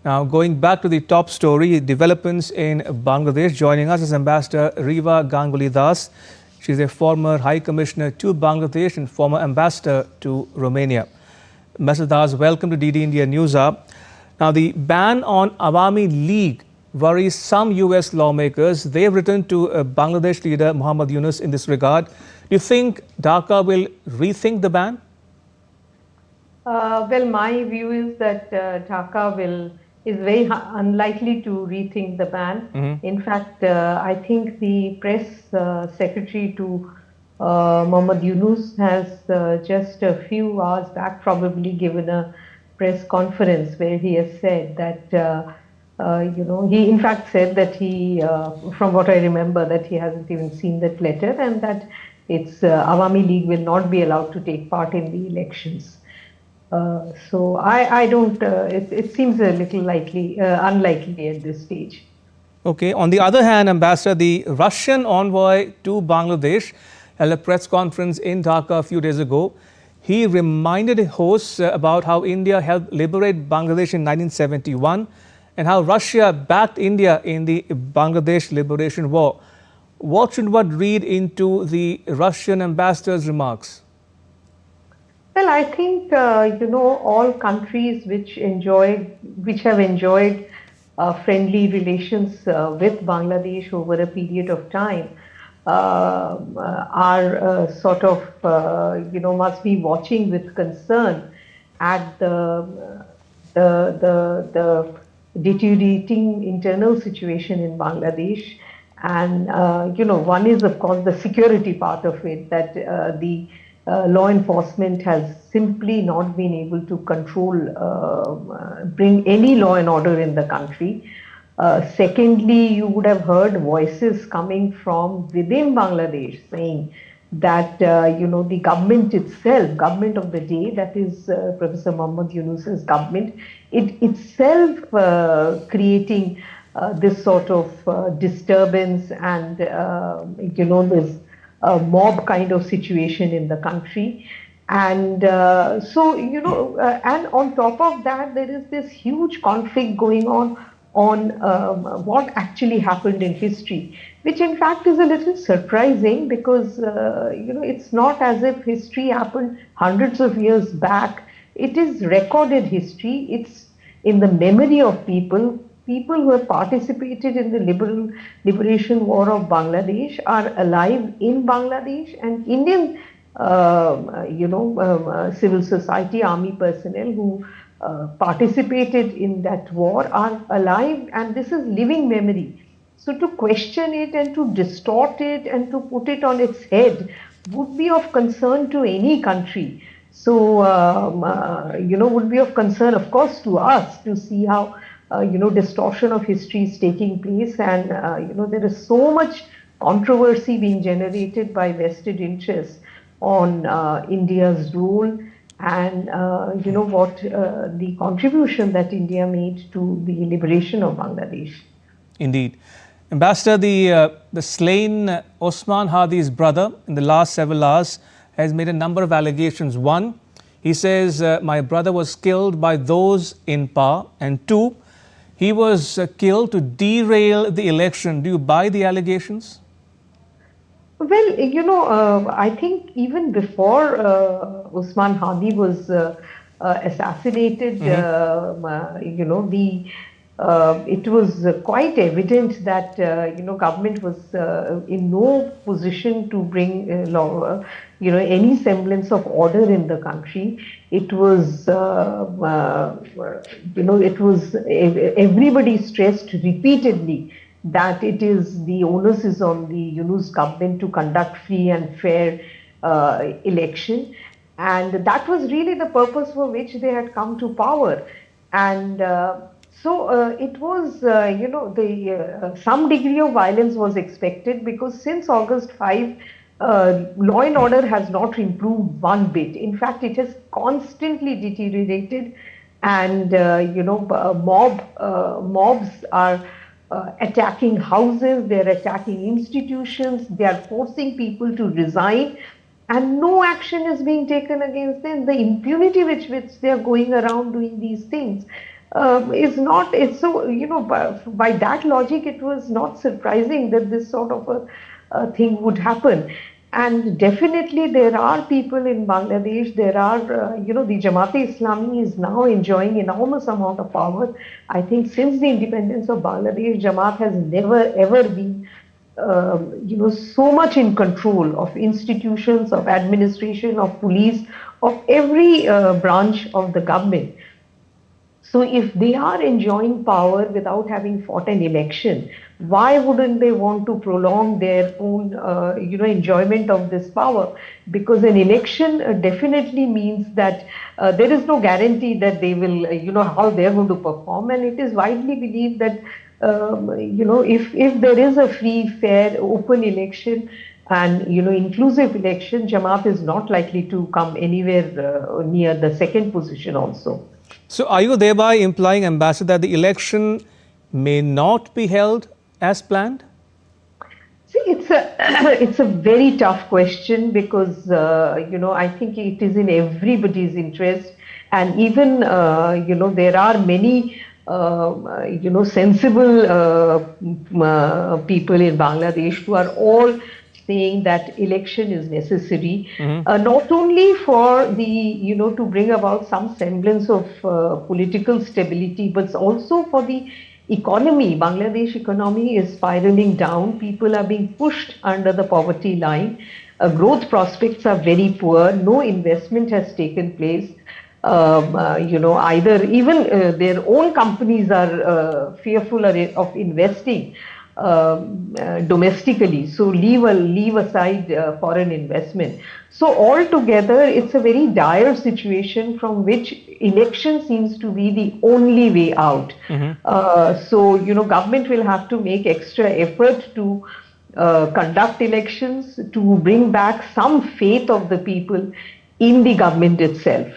Now, going back to the top story, developments in Bangladesh. Joining us is Ambassador Riva Ganguly Das. She's a former High Commissioner to Bangladesh and former Ambassador to Romania. Ambassador Das, welcome to DD India News Hour. Now, the ban on Awami League worries some US lawmakers. They've written to Bangladesh leader Muhammad Yunus in this regard. Do you think Dhaka will rethink the ban? Well, my view is that Dhaka is very unlikely to rethink the ban. In fact, I think the press secretary to Muhammad Yunus has just a few hours back probably given a press conference where he has said that he in fact said that he, from what I remember, that he hasn't even seen that letter and that it's Awami League will not be allowed to take part in the elections. So I don't, it seems a little unlikely at this stage. Okay. On the other hand, Ambassador, the Russian envoy to Bangladesh held a press conference in Dhaka a few days ago. He reminded hosts about how India helped liberate Bangladesh in 1971 and how Russia backed India in the Bangladesh Liberation War. What should one read into the Russian ambassador's remarks? Well, I think, all countries which have enjoyed friendly relations with Bangladesh over a period of time are must be watching with concern at the deteriorating internal situation in Bangladesh. And, one is, of course, the security part of it, that the law enforcement has simply not been able to control, bring any law and order in the country. Secondly, you would have heard voices coming from within Bangladesh saying that, the government itself, government of the day, that is Professor Muhammad Yunus's government, it itself creating this sort of disturbance and, this mob kind of situation in the country. And and on top of that, there is this huge conflict going on what actually happened in history, which in fact is a little surprising because, it's not as if history happened hundreds of years back. It is recorded history. It's in the memory of people. People who have participated in the liberation war of Bangladesh are alive in Bangladesh, and Indian, civil society, army personnel who participated in that war are alive, and this is living memory. So to question it and to distort it and to put it on its head would be of concern to any country. So, would be of concern, of course, to us to see how distortion of history is taking place, and there is so much controversy being generated by vested interests on India's role and the contribution that India made to the liberation of Bangladesh. Indeed. Ambassador, the slain Osman Hadi's brother in the last several hours has made a number of allegations. One, he says, my brother was killed by those in power, and two, he was killed to derail the election. Do you buy the allegations? Well, I think even before Osman Hadi was assassinated, it was quite evident that government was in no position to bring any semblance of order in the country. It was everybody stressed repeatedly that the onus is on the Yunus government to conduct free and fair election, and that was really the purpose for which they had come to power. And so it was, some degree of violence was expected, because since August 5, law and order has not improved one bit. In fact, it has constantly deteriorated, and mobs are attacking houses, they're attacking institutions, they are forcing people to resign, and no action is being taken against them. The impunity with which they are going around doing these things is not, it's so, by that logic, it was not surprising that this sort of a thing would happen. And definitely there are people in Bangladesh, there are, the Jamaat-e-Islami is now enjoying enormous amount of power. I think since the independence of Bangladesh, Jamaat has never ever been so much in control of institutions, of administration, of police, of every branch of the government. So if they are enjoying power without having fought an election, why wouldn't they want to prolong their own, enjoyment of this power? Because an election definitely means that there is no guarantee that they will, how they're going to perform. And it is widely believed that, if there is a free, fair, open election, and inclusive election, Jamaat is not likely to come anywhere near the second position also. So are you thereby implying, Ambassador, that the election may not be held as planned? See, it's a very tough question because I think it is in everybody's interest, and even there are many sensible people in Bangladesh who are all saying that election is necessary, not only for the, to bring about some semblance of political stability, but also for the economy. Bangladesh economy is spiraling down. People are being pushed under the poverty line. Growth prospects are very poor. No investment has taken place. Either even their own companies are fearful of investing domestically, so leave aside foreign investment. So altogether, it's a very dire situation from which election seems to be the only way out. So government will have to make extra effort to conduct elections, to bring back some faith of the people in the government itself.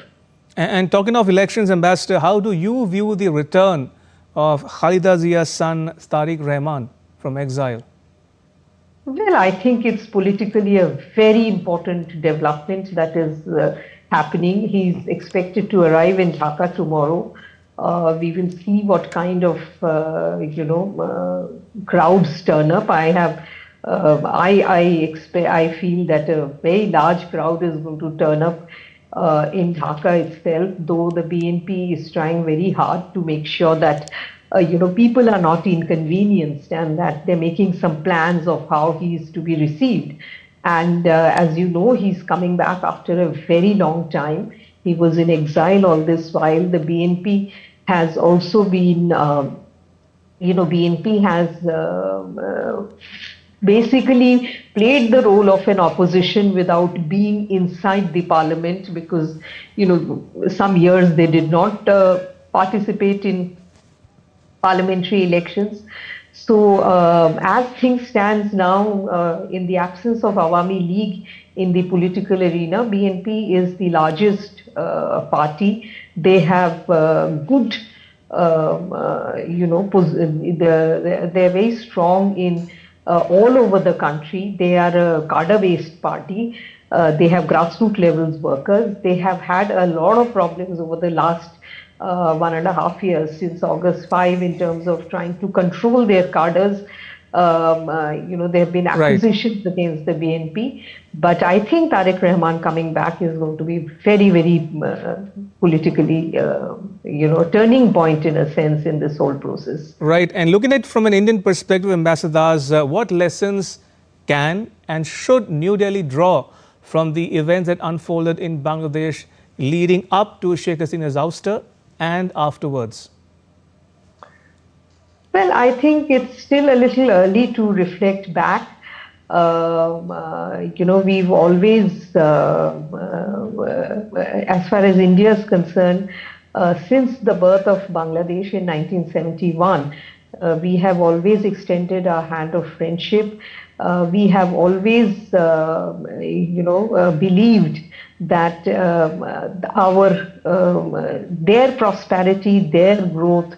And talking of elections, Ambassador, how do you view the return of Khalida Zia's son, Tariq Rahman, from exile? Well, I think it's politically a very important development that is happening. He's expected to arrive in Dhaka tomorrow. We will see what kind of, crowds turn up. I feel that a very large crowd is going to turn up in Dhaka itself, though the BNP is trying very hard to make sure that people are not inconvenienced and that they're making some plans of how he is to be received. And as you know, he's coming back after a very long time. He was in exile all this while. The BNP has also been, BNP has basically played the role of an opposition without being inside the parliament because, some years they did not participate in parliamentary elections. So as things stands now, in the absence of Awami League in the political arena, BNP is the largest party. They have good, they're very strong in all over the country. They are a cadre-based party. They have grassroots levels workers. They have had a lot of problems over the last 1.5 years since August 5 in terms of trying to control their cadres. There have been accusations against the BNP, but I think Tariq Rahman coming back is going to be very, very politically, turning point in a sense in this whole process. Right, and looking at it from an Indian perspective, Ambassadors, what lessons can and should New Delhi draw from the events that unfolded in Bangladesh leading up to Sheikh Hasina's ouster and afterwards? Well, I think it's still a little early to reflect back. We've always, as far as India is concerned, since the birth of Bangladesh in 1971, we have always extended our hand of friendship. We have always, believed that their prosperity, their growth,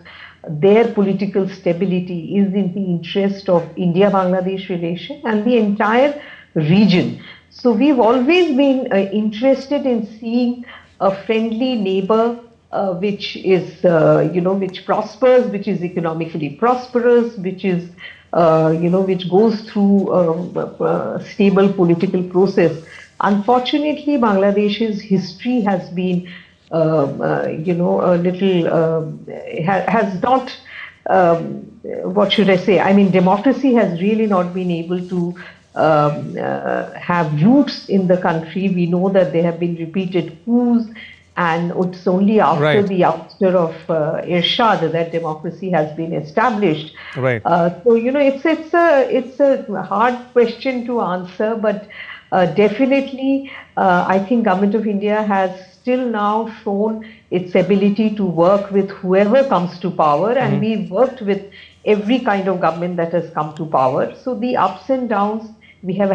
their political stability is in the interest of India-Bangladesh relation and the entire region. So we've always been interested in seeing a friendly neighbor which is, which prospers, which is economically prosperous, which is, which goes through a stable political process. Unfortunately, Bangladesh's history has been, a little, has not, what should I say? I mean, democracy has really not been able to have roots in the country. We know that there have been repeated coups, and it's only after the ouster of Irshad that democracy has been established. Right. So it's a hard question to answer, but definitely I think Government of India has still now shown its ability to work with whoever comes to power, and we've worked with every kind of government that has come to power. So the ups and downs we have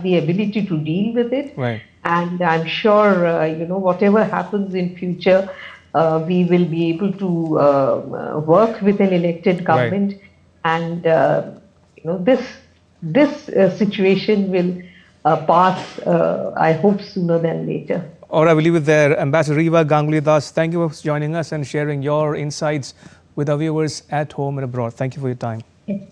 the ability to deal with it. Right. And I'm sure, whatever happens in future, we will be able to work with an elected government, and this situation will pass. I hope sooner than later. All right, we'll leave it there. Ambassador Riva Ganguly Das, thank you for joining us and sharing your insights with our viewers at home and abroad. Thank you for your time. Yes.